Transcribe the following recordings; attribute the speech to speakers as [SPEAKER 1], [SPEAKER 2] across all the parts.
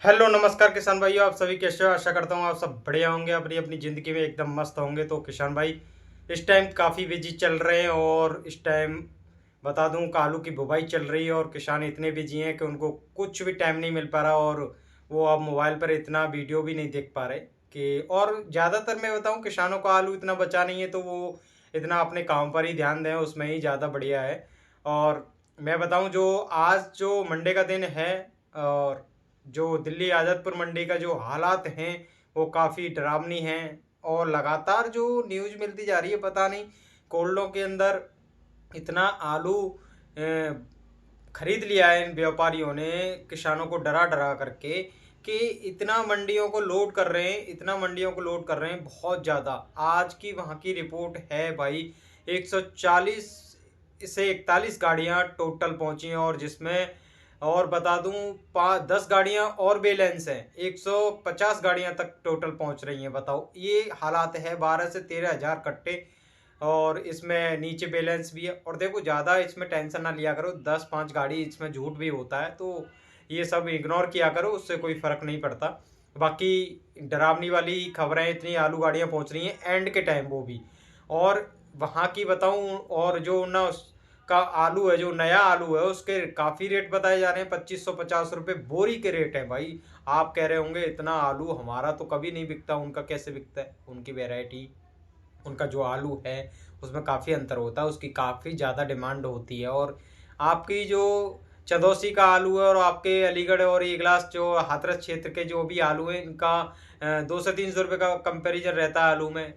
[SPEAKER 1] Hello नमस्कार किसान भाइयों, आप सभी कैसे हो। आशा करता हूँ आप सब बढ़िया होंगे, अपनी अपनी ज़िंदगी में एकदम मस्त होंगे। तो किसान भाई इस टाइम काफ़ी बिजी चल रहे हैं और इस टाइम बता दूं कि आलू की बुवाई चल रही है और किसान इतने बिजी हैं कि उनको कुछ भी टाइम नहीं मिल पा रहा और वो अब मोबाइल पर इतना वीडियो भी नहीं देख पा रहे कि। और ज़्यादातर मैं बताऊं किसानों को आलू इतना बचा नहीं है तो वो इतना अपने काम पर ही ध्यान दें, उसमें ही ज़्यादा बढ़िया है। और मैं बताऊं जो आज जो मंडे का दिन है और जो दिल्ली आज़ादपुर मंडी का जो हालात हैं वो काफ़ी डरावनी हैं। और लगातार जो न्यूज़ मिलती जा रही है, पता नहीं कोल्डों के अंदर इतना आलू खरीद लिया है इन व्यापारियों ने किसानों को डरा डरा करके कि इतना मंडियों को लोड कर रहे हैं, इतना मंडियों को लोड कर रहे हैं बहुत ज़्यादा। आज की वहाँ की रिपोर्ट है भाई, 140 से 41 गाड़ियाँ टोटल पहुँची हैं और जिसमें और बता दूं 10 गाड़ियां और बैलेंस हैं, 150 गाड़ियां तक टोटल पहुंच रही हैं। बताओ ये हालात है, 12 से 13 हजार कट्टे और इसमें नीचे बैलेंस भी है। और देखो ज़्यादा इसमें टेंशन ना लिया करो, 10-5 गाड़ी इसमें झूठ भी होता है तो ये सब इग्नोर किया करो, उससे कोई फ़र्क नहीं पड़ता। बाकी डरावनी वाली खबरें, इतनी आलू गाड़ियाँ पहुंच रही हैं एंड के टाइम वो भी। और वहाँ की बताऊं, और जो ना का आलू है, जो नया आलू है उसके काफ़ी रेट बताए जा रहे हैं, 2550 रुपये बोरी के रेट है भाई। आप कह रहे होंगे इतना आलू हमारा तो कभी नहीं बिकता, उनका कैसे बिकता है। उनकी वैरायटी, उनका जो आलू है उसमें काफ़ी अंतर होता है, उसकी काफ़ी ज़्यादा डिमांड होती है। और आपकी जो चंदौसी का आलू है और आपके अलीगढ़ और इगलास जो हाथरस क्षेत्र के जो भी आलू है, इनका 200-300 रुपये का कंपैरिजन रहता है आलू में।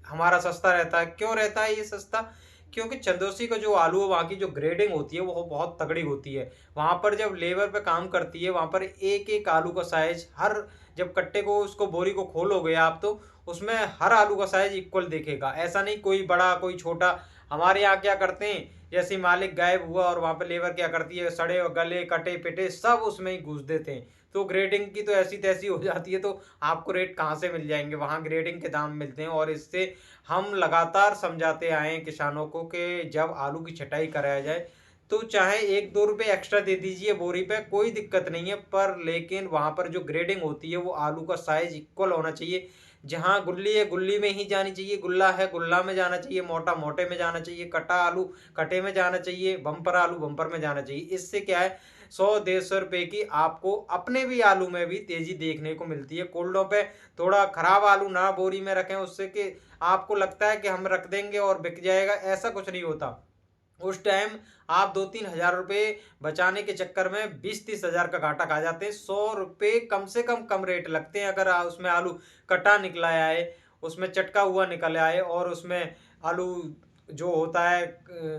[SPEAKER 1] हमारा सस्ता रहता है। क्यों रहता है ये सस्ता? क्योंकि चंदौसी का जो आलू है वहाँ की जो ग्रेडिंग होती है वो बहुत तगड़ी होती है। वहाँ पर जब लेबर पे काम करती है, वहाँ पर एक एक आलू का साइज हर, जब कट्टे को उसको बोरी को खोलोगे आप तो उसमें हर आलू का साइज इक्वल दिखेगा। ऐसा नहीं कोई बड़ा कोई छोटा। हमारे यहाँ क्या करते हैं, जैसे मालिक गायब हुआ और वहाँ पर लेबर क्या करती है, सड़े गले कटे पिटे सब उसमें ही घुस देते हैं। तो ग्रेडिंग की तो ऐसी तैसी हो जाती है, तो आपको रेट कहाँ से मिल जाएंगे, वहाँ ग्रेडिंग के दाम मिलते हैं। और इससे हम लगातार समझाते आए हैं किसानों को कि जब आलू की छटाई कराया जाए तो चाहे 1-2 रुपए एक्स्ट्रा दे दीजिए बोरी पे, कोई दिक्कत नहीं है, पर लेकिन वहाँ पर जो ग्रेडिंग होती है वो आलू का साइज इक्वल होना चाहिए। जहाँ गुल्ली है गुल्ली में ही जानी चाहिए, गुल्ला है गुल्ला में जाना चाहिए, मोटा मोटे में जाना चाहिए, कटा आलू कटे में जाना चाहिए, बम्पर आलू बम्पर में जाना चाहिए। इससे क्या है, 100-150 रुपए की आपको अपने भी आलू में भी तेजी देखने को मिलती है। कोल्डों पे थोड़ा खराब आलू ना बोरी में रखें, उससे कि आपको लगता है कि हम रख देंगे और बिक जाएगा, ऐसा कुछ नहीं होता। उस टाइम आप 2-3 हजार रुपये बचाने के चक्कर में 20-30 हजार का घाटा खा जाते हैं। 100 रुपये कम से कम रेट लगते हैं अगर उसमें आलू कटा निकला आए, उसमें चटका हुआ निकल आए और उसमें आलू जो होता है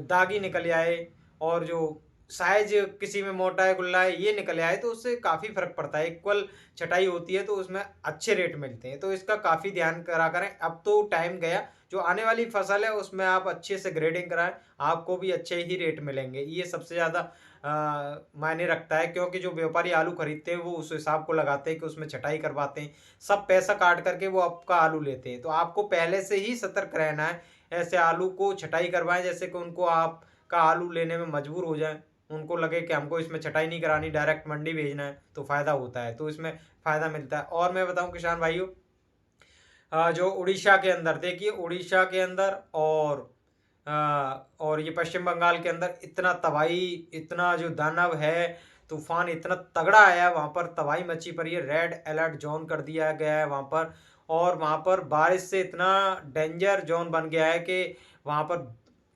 [SPEAKER 1] दागी निकल आए और जो साइज किसी में मोटा है गुल्ला है ये निकल आए, तो उससे काफ़ी फर्क पड़ता है। इक्वल छटाई होती है तो उसमें अच्छे रेट मिलते हैं, तो इसका काफ़ी ध्यान करा करें। अब तो टाइम गया, जो आने वाली फसल है उसमें आप अच्छे से ग्रेडिंग कराएं, आपको भी अच्छे ही रेट मिलेंगे। ये सबसे ज़्यादा मायने रखता है, क्योंकि जो व्यापारी आलू खरीदते हैं वो उस हिसाब को लगाते हैं कि उसमें छटाई करवाते हैं, सब पैसा काट करके वो आपका आलू लेते हैं। तो आपको पहले से ही सतर्क रहना है, ऐसे आलू को छटाई करवाएं जैसे कि उनको आपका आलू लेने में मजबूर हो जाए, उनको लगे कि हमको इसमें छटाई नहीं करानी, डायरेक्ट मंडी भेजना है तो फ़ायदा होता है, तो इसमें फ़ायदा मिलता है। और मैं बताऊं किसान भाइयों, जो उड़ीसा के अंदर देखिए, उड़ीसा के अंदर अ, और ये पश्चिम बंगाल के अंदर इतना तबाही, इतना जो दानव है, तूफान इतना तगड़ा आया है, वहाँ पर तबाही मची पड़ी है, रेड अलर्ट जोन कर दिया गया है वहाँ पर। और वहाँ पर बारिश से इतना डेंजर जोन बन गया है कि वहाँ पर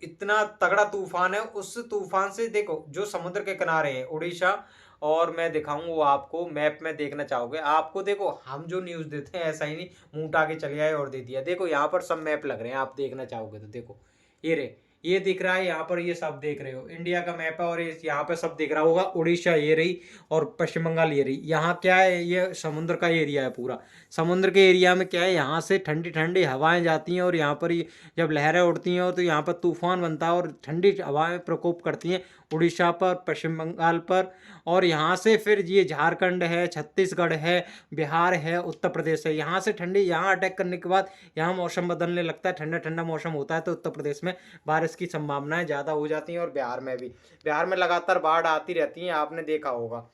[SPEAKER 1] इतना तगड़ा तूफान है। उस तूफान से देखो जो समुद्र के किनारे है उड़ीसा, और मैं दिखाऊं वो आपको मैप में देखना चाहोगे, आपको देखो हम जो न्यूज़ देते हैं ऐसा ही नहीं मुंह उठा के चले आए और दे दिया। देखो यहाँ पर सब मैप लग रहे हैं, आप देखना चाहोगे तो देखो ये रे, ये दिख रहा है यहाँ पर, ये सब देख रहे हो इंडिया का मैप है और ये यहाँ पे सब दिख रहा होगा। उड़ीसा ये रही और पश्चिम बंगाल ये रही। यहाँ क्या है, ये समुद्र का एरिया है पूरा। समुद्र के एरिया में क्या है, यहाँ से ठंडी ठंडी हवाएं जाती हैं और यहाँ पर जब लहरें उड़ती हैं तो यहाँ पर तूफान बनता है और ठंडी हवाएं प्रकोप करती हैं उड़ीसा पर, पश्चिम बंगाल पर। और यहाँ से फिर ये झारखंड है, छत्तीसगढ़ है, बिहार है, उत्तर प्रदेश है, यहाँ से ठंडी, यहाँ अटैक करने के बाद यहाँ मौसम बदलने लगता है, ठंडा ठंडा मौसम होता है तो उत्तर प्रदेश में बारिश की संभावनाएं ज़्यादा हो जाती हैं और बिहार में भी। बिहार में लगातार बाढ़ आती रहती हैं, आपने देखा होगा।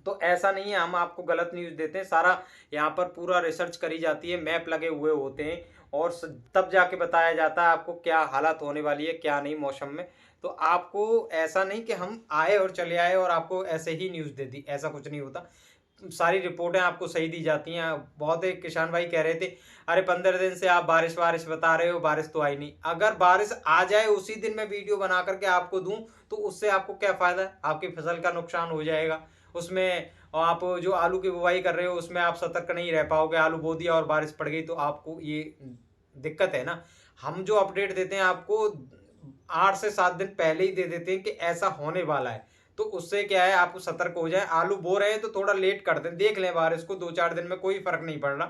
[SPEAKER 1] तो ऐसा नहीं है हम आपको गलत न्यूज़ देते हैं, सारा यहाँ पर पूरा रिसर्च करी जाती है, मैप लगे हुए होते हैं और तब जाके बताया जाता है आपको क्या हालत होने वाली है, क्या नहीं मौसम में। तो आपको ऐसा नहीं कि हम आए और चले आए और आपको ऐसे ही न्यूज़ दे दी, ऐसा कुछ नहीं होता। सारी रिपोर्टें आपको सही दी जाती हैं। बहुत एक किसान भाई कह रहे थे, अरे 15 दिन से आप बारिश बता रहे हो, बारिश तो आई नहीं। अगर बारिश आ जाए उसी दिन मैं वीडियो बना करके आपको दूं, तो उससे आपको क्या फ़ायदा है? आपकी फसल का नुकसान हो जाएगा। उसमें आप जो आलू की बुवाई कर रहे हो उसमें आप सतर्क नहीं रह पाओगे, आलू बो दिया और बारिश पड़ गई तो आपको ये दिक्कत है ना। हम जो अपडेट देते हैं आपको 8 से 7 दिन पहले ही दे देते हैं कि ऐसा होने वाला है। तो उससे क्या है, आपको सतर्क हो जाए। आलू बो रहे हैं तो थोड़ा लेट कर दें, देख लें बारिश को, 2-4 दिन में कोई फ़र्क नहीं पड़ रहा।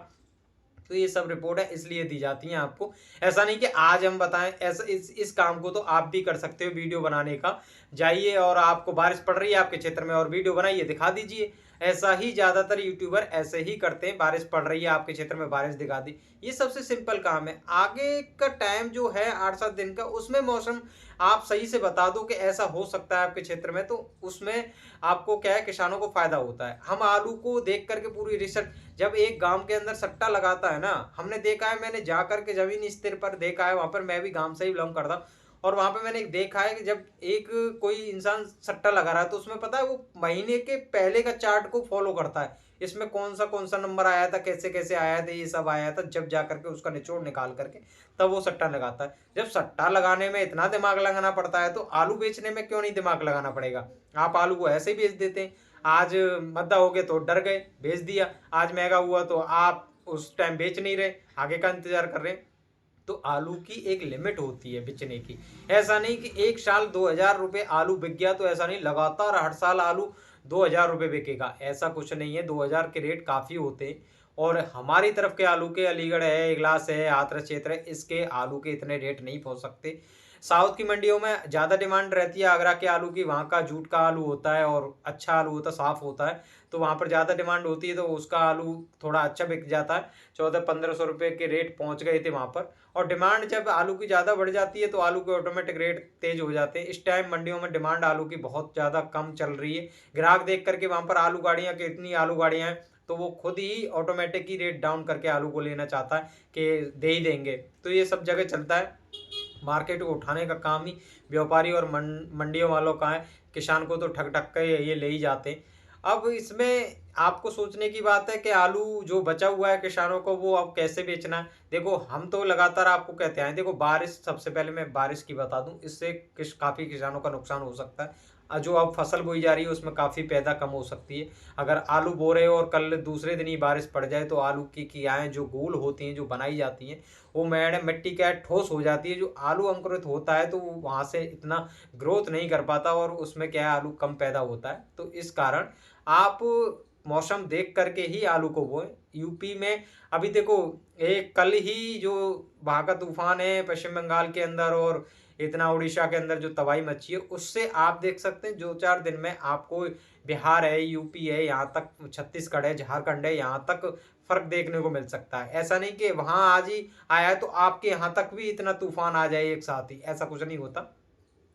[SPEAKER 1] तो ये सब रिपोर्ट है इसलिए दी जाती हैं आपको। ऐसा नहीं कि आज हम बताएं, ऐसा इस काम को तो आप भी कर सकते हो वीडियो बनाने का। जाइए और आपको बारिश पड़ रही है आपके क्षेत्र में और वीडियो बनाइए, दिखा दीजिए। ऐसा ही ज़्यादातर यूट्यूबर ऐसे ही करते हैं, बारिश पड़ रही है आपके क्षेत्र में, बारिश दिखा दी। ये सबसे सिंपल काम है। आगे का टाइम जो है 8-7 दिन का, उसमें मौसम आप सही से बता दो कि ऐसा हो सकता है आपके क्षेत्र में, तो उसमें आपको क्या है, किसानों को फायदा होता है। हम आलू को देख करके पूरी रिसर्च, जब एक गांव के अंदर सट्टा लगाता है ना, हमने देखा है, मैंने जा करके जमीन स्थिर पर देखा है, वहां पर मैं भी गांव से ही बिलोंग करता हूं, और वहां पे मैंने देखा है कि जब एक कोई इंसान सट्टा लगा रहा है तो उसमें पता है वो महीने के पहले का चार्ट को फॉलो करता है। इसमें कौन सा नंबर आया था, कैसे कैसे आया था, ये सब आया था, जब जा करके उसका निचोड़ निकाल करके तब वो सट्टा लगाता है। जब सट्टा लगाने में इतना दिमाग लगाना पड़ता है तो आलू बेचने में क्यों नहीं दिमाग लगाना पड़ेगा? आप आलू को ऐसे ही बेच देते हैं। आज मद्दा हो गया तो डर गए, बेच दिया। आज महंगा हुआ तो आप उस टाइम बेच नहीं रहे, आगे का इंतजार कर रहे हैं। तो आलू की एक लिमिट होती है बेचने की। ऐसा नहीं कि एक साल 2,000 रुपये आलू बिक गया तो ऐसा नहीं, लगातार हर साल आलू 2,000 रुपये बिकेगा, ऐसा कुछ नहीं है। 2,000 के रेट काफ़ी होते हैं। और हमारी तरफ के आलू के, अलीगढ़ है, इगलास है, हाथरस क्षेत्र है, इसके आलू के इतने रेट नहीं पहुंच सकते। साउथ की मंडियों में ज़्यादा डिमांड रहती है आगरा के आलू की, वहाँ का जूट का आलू होता है और अच्छा आलू होता है, साफ़ होता है, तो वहाँ पर ज़्यादा डिमांड होती है, तो उसका आलू थोड़ा अच्छा बिक जाता है। 1400-1500 रुपये के रेट पहुँच गए थे वहाँ पर। और डिमांड जब आलू की ज़्यादा बढ़ जाती है तो आलू के ऑटोमेटिक रेट तेज़ हो जाते हैं। इस टाइम मंडियों में डिमांड आलू की बहुत ज़्यादा कम चल रही है। ग्राहक देख करके वहाँ पर आलू गाड़ियाँ कि इतनी आलू गाड़ियाँ हैं, तो वो खुद ही ऑटोमेटिक ही रेट डाउन करके आलू को लेना चाहता है कि दे ही देंगे। तो ये सब जगह चलता है। मार्केट को उठाने का काम ही व्यापारी और मंडियों वालों का है। किसान को तो ठग ठग के ये ले ही जाते हैं। अब इसमें आपको सोचने की बात है कि आलू जो बचा हुआ है किसानों को वो अब कैसे बेचना है। देखो हम तो लगातार आपको कहते हैं, देखो बारिश, सबसे पहले मैं बारिश की बता दूं, इससे काफ़ी किसानों का नुकसान हो सकता है। जो अब फसल बोई जा रही है उसमें काफ़ी पैदा कम हो सकती है। अगर आलू बो रहे हो और कल दूसरे दिन ही बारिश पड़ जाए तो आलू की कियाएँ जो गोल होती हैं, जो बनाई जाती हैं, वो मैडम मिट्टी क्या है, ठोस हो जाती है। जो आलू अंकुरित होता है तो वो वहाँ से इतना ग्रोथ नहीं कर पाता और उसमें क्या है, आलू कम पैदा होता है। तो इस कारण आप मौसम देख करके ही आलू को बोएं। यूपी में अभी देखो, एक कल ही जो वहाँ का तूफान है पश्चिम बंगाल के अंदर और इतना उड़ीसा के अंदर जो तबाही मची है, उससे आप देख सकते हैं 2-4 दिन में आपको बिहार है, यूपी है, यहाँ तक छत्तीसगढ़ है, झारखंड है, यहाँ तक फर्क देखने को मिल सकता है। ऐसा नहीं कि वहाँ आज ही आया है तो आपके यहाँ तक भी इतना तूफान आ जाए एक साथ ही, ऐसा कुछ नहीं होता।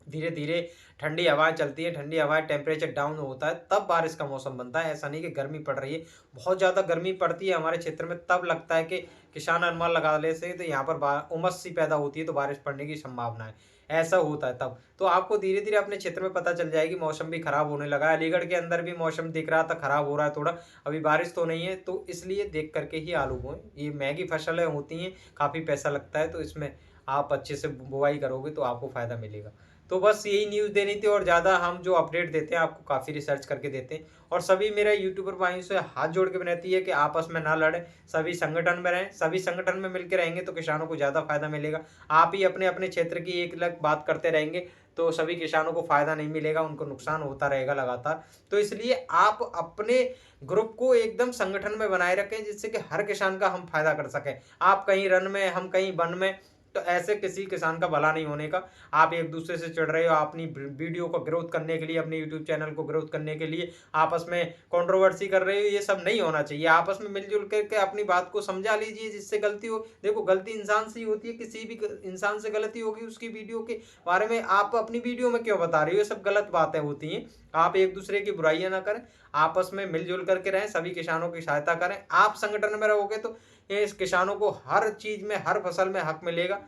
[SPEAKER 1] धीरे धीरे ठंडी हवाएं चलती है, ठंडी हवाएं, टेम्परेचर डाउन होता है तब बारिश का मौसम बनता है। ऐसा नहीं कि गर्मी पड़ रही है, बहुत ज़्यादा गर्मी पड़ती है हमारे क्षेत्र में, तब लगता है कि किसान अनुमान लगा ले से तो यहाँ पर उमस सी पैदा होती है तो बारिश पड़ने की संभावना है, ऐसा होता है तब। तो आपको धीरे धीरे अपने क्षेत्र में पता चल जाएगी। मौसम भी खराब होने लगा है, अलीगढ़ के अंदर भी मौसम दिख रहा था खराब हो रहा है थोड़ा, अभी बारिश तो नहीं है, तो इसलिए देख करके ही आलू बोएं। ये महंगी फसलें होती हैं, काफ़ी पैसा लगता है, तो इसमें आप अच्छे से बुवाई करोगे तो आपको फ़ायदा मिलेगा। तो बस यही न्यूज़ देनी थी, और ज़्यादा हम जो अपडेट देते हैं आपको काफ़ी रिसर्च करके देते हैं। और सभी मेरे यूट्यूबर भाइयों से हाथ जोड़ के विनती है कि आपस में ना लड़ें, सभी संगठन में रहें। सभी संगठन में मिलकर रहेंगे तो किसानों को ज़्यादा फायदा मिलेगा। आप ही अपने अपने क्षेत्र की एक अलग बात करते रहेंगे तो सभी किसानों को फायदा नहीं मिलेगा, उनको नुकसान होता रहेगा लगातार। तो इसलिए आप अपने ग्रुप को एकदम संगठन में बनाए रखें जिससे कि हर किसान का हम फायदा कर सकें। आप कहीं रन में, हम कहीं वन में, तो ऐसे किसी किसान का भला नहीं होने का। आप एक दूसरे से चिढ़ रहे हो, अपनी वीडियो को ग्रोथ करने के लिए, अपने यूट्यूब चैनल को ग्रोथ करने के लिए आपस में कंट्रोवर्सी कर रहे हो, ये सब नहीं होना चाहिए। आपस में मिलजुल करके अपनी बात को समझा लीजिए, जिससे गलती हो, देखो गलती इंसान से ही होती है, किसी भी इंसान से गलती होगी, उसकी वीडियो के बारे में आप अपनी वीडियो में क्यों बता रहे हो, ये सब गलत बातें होती हैं। आप एक दूसरे की बुराइयां ना करें, आपस में मिलजुल करके रहें, सभी किसानों की सहायता करें। आप संगठन में रहोगे तो इस किसानों को हर चीज में, हर फसल में हक मिलेगा।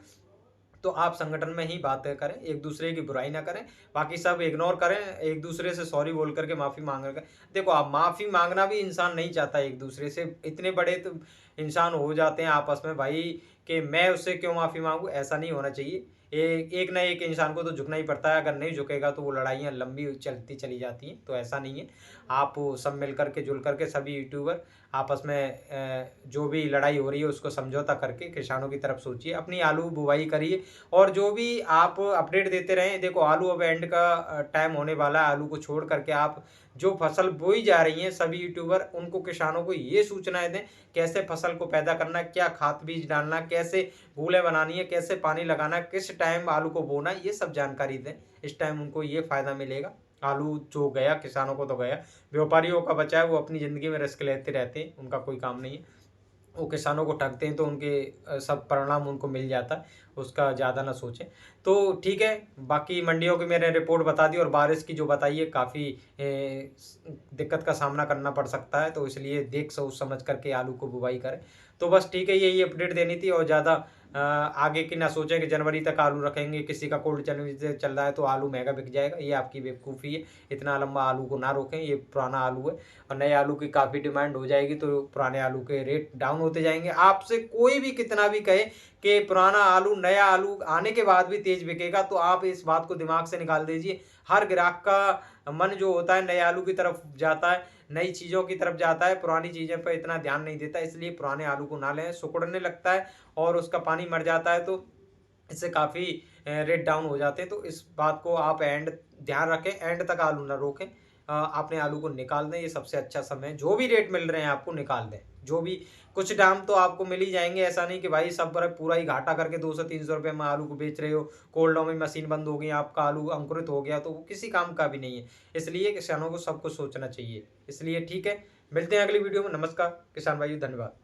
[SPEAKER 1] तो आप संगठन में ही बातें करें, एक दूसरे की बुराई ना करें, बाकी सब इग्नोर करें, एक दूसरे से सॉरी बोल करके माफ़ी मांग कर। देखो आप माफ़ी मांगना भी इंसान नहीं चाहता एक दूसरे से, इतने बड़े तो इंसान हो जाते हैं आपस में भाई कि मैं उससे क्यों माफ़ी मांगूं, ऐसा नहीं होना चाहिए। एक ना एक इंसान को तो झुकना ही पड़ता है, अगर नहीं झुकेगा तो वो लड़ाइयाँ लंबी चलती चली जाती हैं, तो ऐसा नहीं है। आप सब मिल करके जुल करके सभी यूट्यूबर आपस में जो भी लड़ाई हो रही है उसको समझौता करके किसानों की तरफ सोचिए, अपनी आलू बुवाई करिए और जो भी आप अपडेट देते रहें। देखो आलू अब एंड का टाइम होने वाला है, आलू को छोड़ करके आप जो फसल बोई जा रही हैं, सभी यूट्यूबर उनको, किसानों को ये सूचनाएं दें कैसे फसल को पैदा करना है, क्या खाद बीज डालना है, कैसे बूलें बनानी है, कैसे पानी लगाना है, किस टाइम आलू को बोना है, ये सब जानकारी दें। इस टाइम उनको ये फायदा मिलेगा। आलू जो गया किसानों को तो गया, व्यापारियों का बचा है वो अपनी ज़िंदगी में रिस्क लेते रहते हैं, उनका कोई काम नहीं है। वो किसानों को ठगते हैं तो उनके सब परिणाम उनको मिल जाता है, उसका ज़्यादा ना सोचें। तो ठीक है, बाकी मंडियों की मैंने रिपोर्ट बता दी और बारिश की जो बताई है काफ़ी दिक्कत का सामना करना पड़ सकता है, तो इसलिए देख सोच समझ करके आलू को बुवाई करें। तो बस ठीक है, यही अपडेट देनी थी और ज़्यादा आगे की ना सोचें कि जनवरी तक आलू रखेंगे, किसी का कोल्ड चैन चल रहा है तो आलू महंगा बिक जाएगा, ये आपकी बेवकूफ़ी है। इतना लंबा आलू को ना रोकें, ये पुराना आलू है और नए आलू की काफ़ी डिमांड हो जाएगी तो पुराने आलू के रेट डाउन होते जाएंगे। आपसे कोई भी कितना भी कहे कि पुराना आलू नया आलू आने के बाद भी तेज बिकेगा, तो आप इस बात को दिमाग से निकाल दीजिए। हर ग्राहक का मन जो होता है नए आलू की तरफ जाता है, नई चीज़ों की तरफ जाता है, पुरानी चीज़ों पर इतना ध्यान नहीं देता, इसलिए पुराने आलू को ना लें, सिकुड़ने लगता है और उसका पानी मर जाता है, तो इससे काफ़ी रेट डाउन हो जाते हैं। तो इस बात को आप ध्यान रखें, एंड तक आलू ना रोकें। अपने आलू को निकाल दें, ये सबसे अच्छा समय है। जो भी रेट मिल रहे हैं आपको निकाल दें, जो भी कुछ दाम तो आपको मिल ही जाएंगे। ऐसा नहीं कि भाई सब पर पूरा ही घाटा करके 200-300 रुपये में आलू को बेच रहे हो, कोल्डों में मशीन बंद हो गई, आपका आलू अंकुरित हो गया, तो वो किसी काम का भी नहीं है। इसलिए किसानों को सब कुछ सोचना चाहिए। इसलिए ठीक है, मिलते हैं अगली वीडियो में। नमस्कार किसान भाई, धन्यवाद।